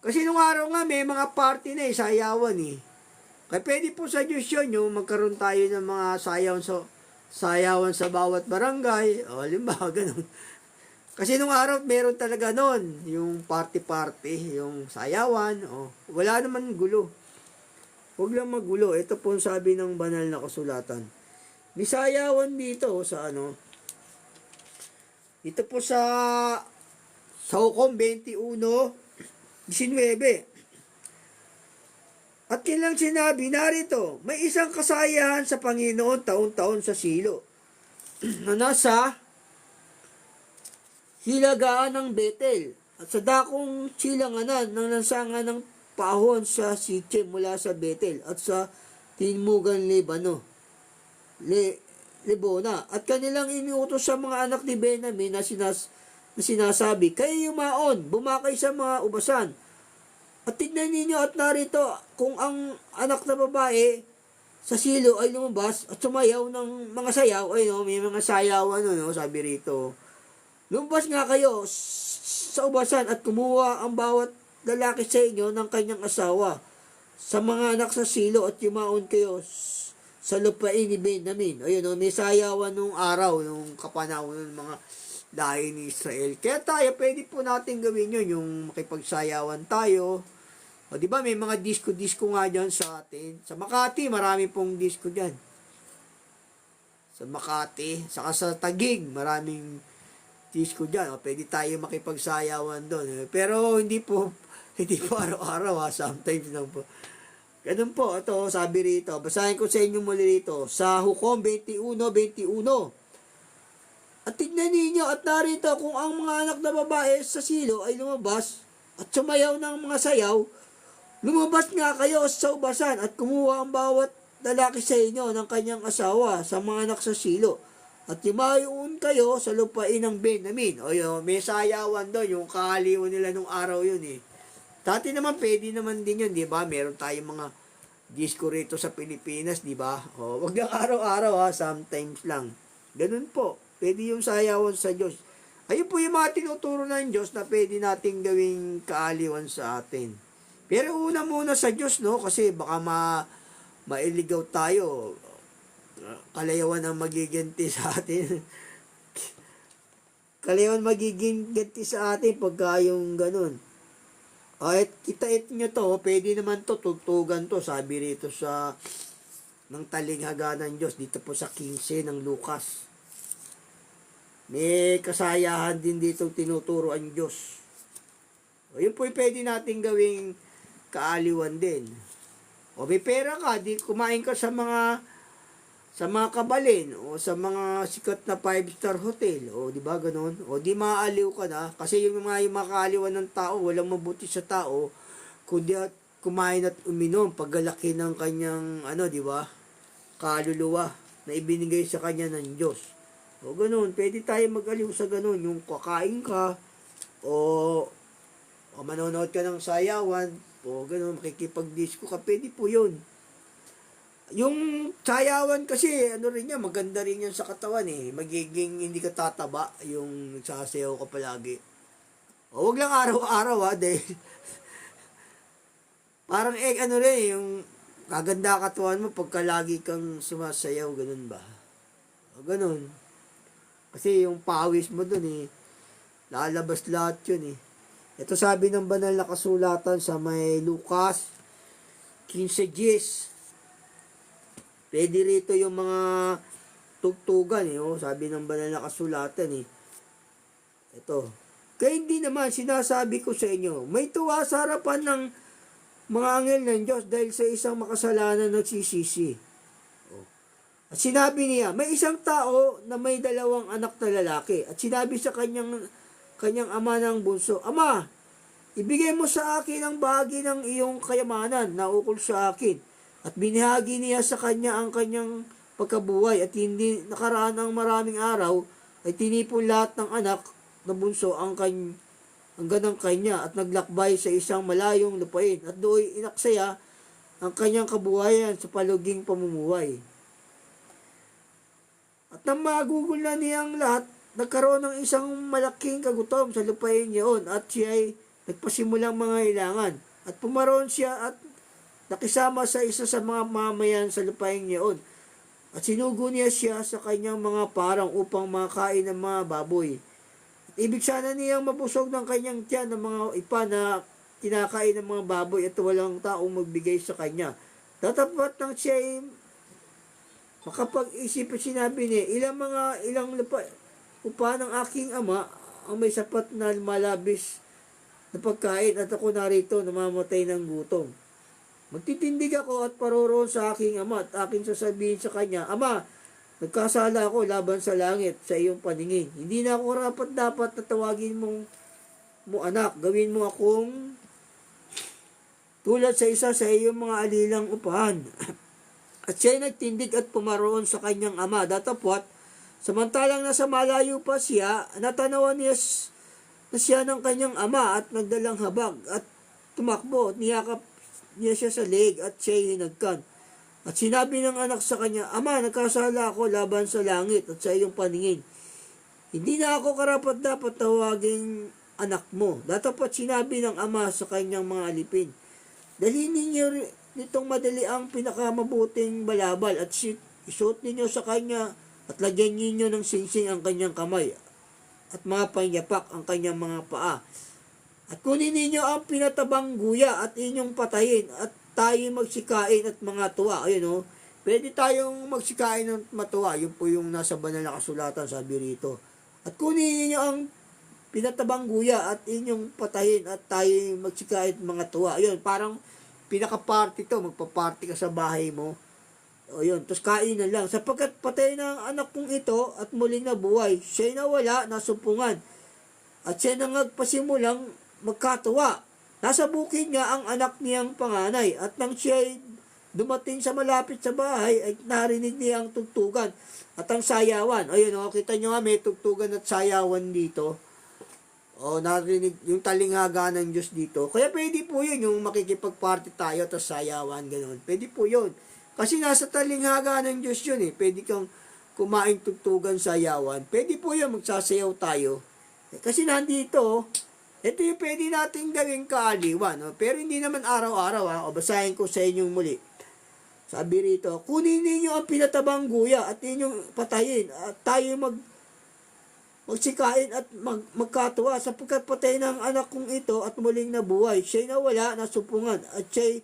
A: Kasi nung araw nga, may mga party na sayawan Kaya pwede po sa Diyos yun, yung magkaroon tayo ng mga sayawan sa bawat barangay. Halimbawa, ganun. Kasi nung araw, meron talaga nun, yung party-party, yung sayawan. Wala naman gulo. Huwag lang magulo. Ito po sabi ng banal na kasulatan. May sayawan dito sa Ito po sa Hukom 21:19. At kailang sinabi, narito, may isang kasayahan sa Panginoon taon-taon sa Silo na nasa hilagaan ng Betel at sa dakong silanganan ng lansangan ng pahon sa Sichem mula sa Betel at sa Timugan Lebona. At kanilang iniutos sa mga anak ni Benjamin na sinasabi, kayo yumaon, bumakay sa mga ubasan. At tignan ninyo at narito kung ang anak na babae sa Silo ay lumabas at sumayaw ng mga sayaw. May mga sayawan sabi rito. Lumabas nga kayo sa ubasan at kumuha ang bawat lalaki sa inyo ng kanyang asawa sa mga anak sa Silo at yumaon kayo sa lupain ni Benjamin. May sayawan nung araw, nung kapanahon ng mga lahi ni Israel. Kaya tayo, pwede po natin gawin yun, yung makipagsayawan tayo. Di ba may mga disco nga dyan sa atin. Sa Makati, marami pong disco dyan. sa Makati, saka sa Taguig, maraming disco dyan. Pwede tayo makipagsayawan doon. Pero hindi po araw-araw sometimes lang po. Ganun po, ito, sabi rito, basahin ko sa inyo muli rito, sa Hukom 21:21. At tignan ninyo at narito kung ang mga anak na babae sa silo ay lumabas at sumayaw ng mga sayaw, lumabas nga kayo sa ubasan at kumuha ang bawat lalaki sa inyo ng kanyang asawa sa mga anak sa silo. At yumayon kayo sa lupain ng Benjamin. O yun, may sayawan doon, yung kahaliwan nila nung araw yun eh. Dati naman, pwede naman din yun, di ba? Meron tayong mga disco rito sa Pilipinas, di ba? O, wag lang araw-araw sometimes lang. Ganun po, pwede yung sayawan sa Diyos. Ayun po yung mga tinuturo ng Diyos na pwede nating gawing kaaliwan sa atin. Pero una muna sa Diyos, no? Kasi baka mailigaw tayo. Kalayawan ang magiganti sa atin. Kalayawan magiging ganti sa atin pagka yung ganun. At kita nyo to, pwede naman to, tugtugan to, sabi rito sa ng talinghaga ng Diyos, dito po sa 15 ng Lucas. May kasayahan din dito tinuturo ang Diyos. O yun po pwede natin gawing kaaliwan din. O may pera ka, di kumain ka sa mga kabalin o sa mga sikat na 5-star hotel o di ba ganoon, o di maaaliw ka na kasi yung makaaliwan ng tao, walang mabuti sa tao kundi at kumain at uminom paggalaki ng kanyang di ba, kaluluwa na ibinigay sa kanya ng Diyos. O ganoon, pwede tayo mag-aliw sa ganoon, yung kakain ka o manonood ka ng sayawan o ganoon, makikipag-disco ka, pwede po yun. Yung sayawan kasi, rin yan, maganda rin yan sa katawan eh. Magiging hindi ka tataba yung nagsasayaw ka palagi. O, wag lang araw-araw dahil parang rin, yung kaganda katawan mo pagka lagi kang sumasayaw, ganun ba? O, ganun. Kasi yung pawis mo dun lalabas lahat yun eh. Ito sabi ng banal na kasulatan sa may Lucas 15:10. Pwede rito yung mga tugtugan sabi ng banal na kasulatan Ito. Kaya hindi naman sinasabi ko sa inyo, may tuwa sa harapan ng mga anghel ng Diyos dahil sa isang makasalanan nagsisisi. At sinabi niya, may isang tao na may 2 anak na lalaki. At sinabi sa kanyang ama ng bunso, Ama, ibigay mo sa akin ang bahagi ng iyong kayamanan na ukol sa akin. At binahagi niya sa kanya ang kanyang pagkabuhay at hindi nakaraan ang maraming araw ay tinipon lahat ng anak na bunso ang ganang kanya at naglakbay sa isang malayong lupain at doon inaksaya ang kanyang kabuhayan sa paluging pamumuhay. At nang magugol na niyang lahat, nagkaroon ng isang malaking kagutom sa lupain niyon at siya ay nagpasimulang mga ilangan. At pumaroon siya at nakisama sa isa sa mga mamayan sa lupain niyon. At sinugo niya siya sa kanyang mga parang upang makain ng mga baboy. At ibig sana niyang mabusog ng kanyang tiyan ng mga ipa na kinakain ng mga baboy at walang taong magbigay sa kanya. Tatapat nang siya ay makapag-isip at sinabi niya, ilang upa ng aking ama ang may sapat na malabis na pagkain at ako narito namamatay ng gutom. Magtitindig ako at paroroon sa aking ama at aking sasabihin sa kanya, Ama, nagkasala ako laban sa langit sa iyong paningin. Hindi na ako dapat na tawagin mo anak. Gawin mo akong tulad sa isa sa iyong mga alilang upahan. At siya ay nagtindig at pumaroon sa kanyang ama. Datapwat, samantalang nasa malayo pa siya, natanawan niya na siya ng kanyang ama at nagdalang habag at tumakbo at niyakap niya siya sa leeg at siya'y hinagkan. At sinabi ng anak sa kanya, Ama, nagkasala ako laban sa langit at sa iyong paningin. Hindi na ako karapat-dapat tawaging anak mo. Datapat sinabi ng ama sa kanyang mga alipin, dalhin ninyo nitong madali ang pinakamabuting balabal at isuot ninyo sa kanya at lagyan ninyo ng singsing ang kanyang kamay at mga panyapak ang kanyang mga paa. At kunin ninyo ang pinatabang guya at inyong patayin at tayo magsikain at mga tuwa. Ayun pwede tayong magsikain ng matuwa. Yun po yung nasa banal na kasulatan, sabi rito. At kunin niyo ang pinatabang guya at inyong patahin at tayo magsikain mga tuwa. Yun, parang pinaka-party to. Magpa-party ka sa bahay mo. O yun, tapos kain na lang. Sapagkat patay na ang anak kong ito at muling nabuhay. Siya'y nawala, nasumpungan. At siya nang nagpasimulang magkatuwa. Nasa bukid nga ang anak niyang panganay. At nang siya'y dumating sa malapit sa bahay, ay narinig niya ang tugtugan at ang sayawan. O yun, kita nyo nga may tugtugan at sayawan dito. O narinig yung talinghaga ng Diyos dito. Kaya pwede po yun, yung makikipag-party tayo at sayawan, gano'n. Pwede po yun. Kasi nasa talinghaga ng Diyos yun eh. Pwede kang kumain tugtugan, sayawan. Pwede po yun, magsasayaw tayo. Kasi nandito, ito yung pwede natin gawing kaaliwan. No? Pero hindi naman araw-araw. O basahin ko sa inyong muli. Sabi rito, kunin ninyo ang pinatabang guya at inyong patayin. At tayo magsikain at magkatuwa sapagkat patay ng anak kong ito at muling nabuhay. Siya'y nawala, nasumpungan. At siya'y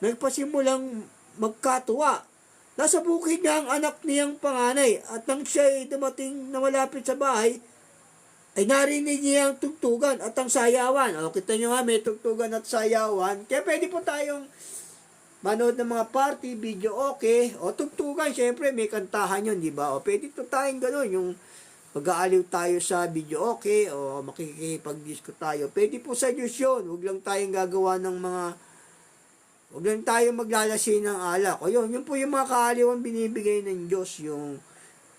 A: nagpasimulang magkatuwa. Nasa bukid niya ang anak niyang panganay. At nang siya'y dumating na malapit sa bahay, ay narinig niya ang tugtugan at ang sayawan. O, kita nyo nga, may tugtugan at sayawan. Kaya pwede po tayong manood ng mga party, video okay. O, tugtugan, syempre, may kantahan yun, di ba? O, pwede po tayong gano'n, yung mag-aaliw tayo sa video okay, o makikipag-disco tayo. Pwede po sa Diyos yun. Huwag lang tayong gagawa ng huwag lang tayong maglalasi ng alak. O, yun po yung mga kaaliwan binibigay ng Diyos, yung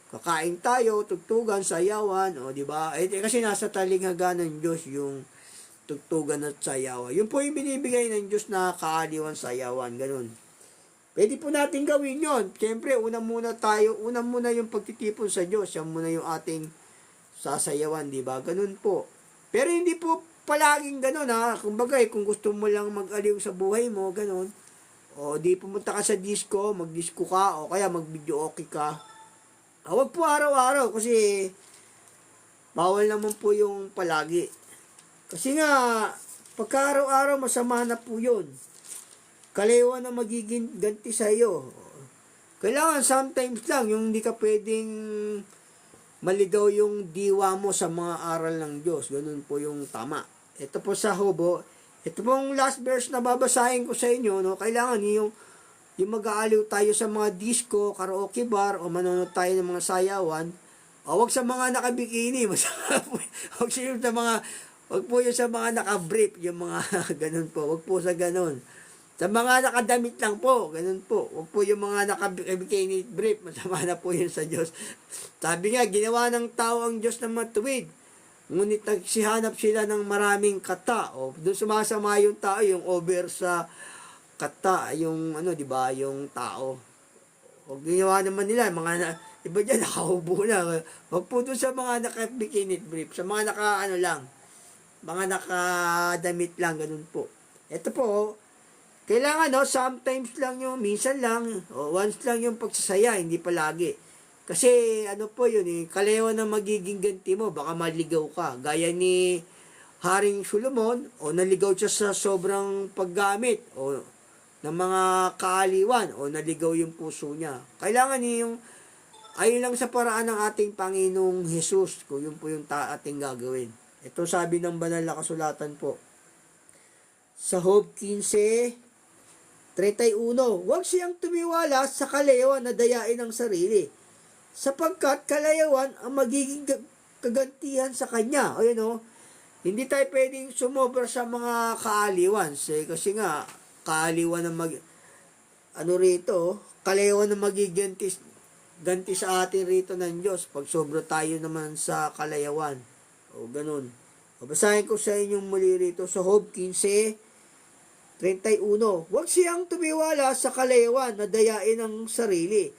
A: kakain tayo, tugtugan, sayawan, o di ba? Kasi nasa talinghaga ng Diyos yung tugtugan at sayawan. Yun po yung binibigay ng Diyos na kaaliwan, sayawan, ganun. Pwede po natin gawin yon. Siyempre, una muna yung pagtitipon sa Diyos, yan muna yung ating sasayawan, di ba? Ganun po. Pero hindi po palaging ganun ha. Kumbaga, kung gusto mo lang mag-aliw sa buhay mo, ganun. O di pumunta ka sa disco, mag-disco ka, o kaya mag-video okay ka. Huwag po araw-araw kasi bawal naman po yung palagi. Kasi nga, pagka araw-araw masama na po yun. Kalewa na magiging ganti sa iyo. Kailangan sometimes lang, yung hindi ka pwedeng maligaw yung diwa mo sa mga aral ng Diyos. Ganun po yung tama. Ito po sa Hobo, ito pong last verse na babasahin ko sa inyo, no? Kailangan yung mag-aaliw tayo sa mga disco, karaoke bar, o manonood tayo ng mga sayawan, o wag sa mga nakabikini, wag po yung sa mga nakabrief, yung mga ganun po, wag po sa ganun. Sa mga nakadamit lang po, ganun po, wag po yung mga nakabikini brief, masama na po yun sa Diyos. Sabi nga, ginawa ng tao ang Diyos na matuwid, ngunit nagsihanap sila ng maraming kata, o doon sumasama yung tao, yung over sa kata, yung di ba, yung tao. O ginawa naman nila, iba dyan, nakaubo na. Wag po doon sa mga naka-bikini brief, sa mga mga nakadamit lang, ganun po. Ito po, kailangan, sometimes lang yung, minsan lang, o once lang yung pagsasaya, hindi palagi. Kasi, po yun, kalewa na magiging ganti mo, baka maligaw ka. Gaya ni Haring Solomon, o naligaw siya sa sobrang paggamit, o ng mga kaaliwan o naligaw yung puso niya. Kailangan yung ayon lang sa paraan ng ating Panginoong Jesus kung yun po yung ating gagawin. Ito sabi ng banal na kasulatan po. Sa Job 15:31, huwag siyang tumiwala sa kalayawan na dayain ang sarili, sapagkat kalayawan ang magiging kagantihan sa kanya. O hindi tayo pwedeng sumobra sa mga kaaliwan. Kasi nga, kaaliwan na kalayawan na magiganti sa atin rito ng Diyos pag sobra tayo naman sa kalayawan. O ganun. O basahin ko sa inyong muli rito sa Job 15:31. Huwag siyang tumiwala sa kalayawan na dayain ang sarili,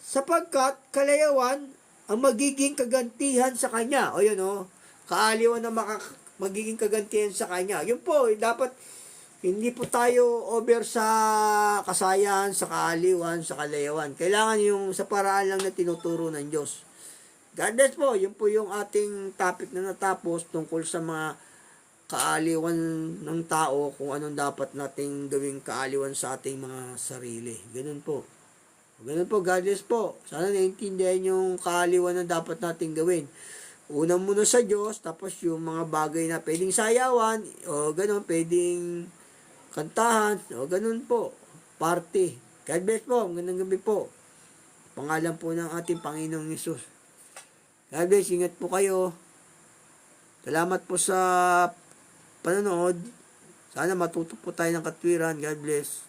A: sapagkat kalayawan ang magiging kagantihan sa kanya. O kaaliwan na magiging kagantihan sa kanya. Yun po, dapat hindi po tayo over sa kasayahan, sa kaaliwan, sa kalayawan. Kailangan yung sa paraan lang na tinuturo ng Diyos. God bless po. Yun po yung ating topic na natapos tungkol sa mga kaaliwan ng tao, kung anong dapat nating gawing kaaliwan sa ating mga sarili. Ganun po. Ganun po, God bless po. Sana naiintindihan yung kaaliwan na dapat natin gawin. Una muna sa Diyos, tapos yung mga bagay na pwedeng sayawan, o ganun, pwedeng kantahan, o ganun po. Party. God bless po. Magandang gabi po. Pangalan po ng ating Panginoong Hesus. God bless. Ingat po kayo. Salamat po sa panonood. Sana matuto po tayo ng katwiran. God bless.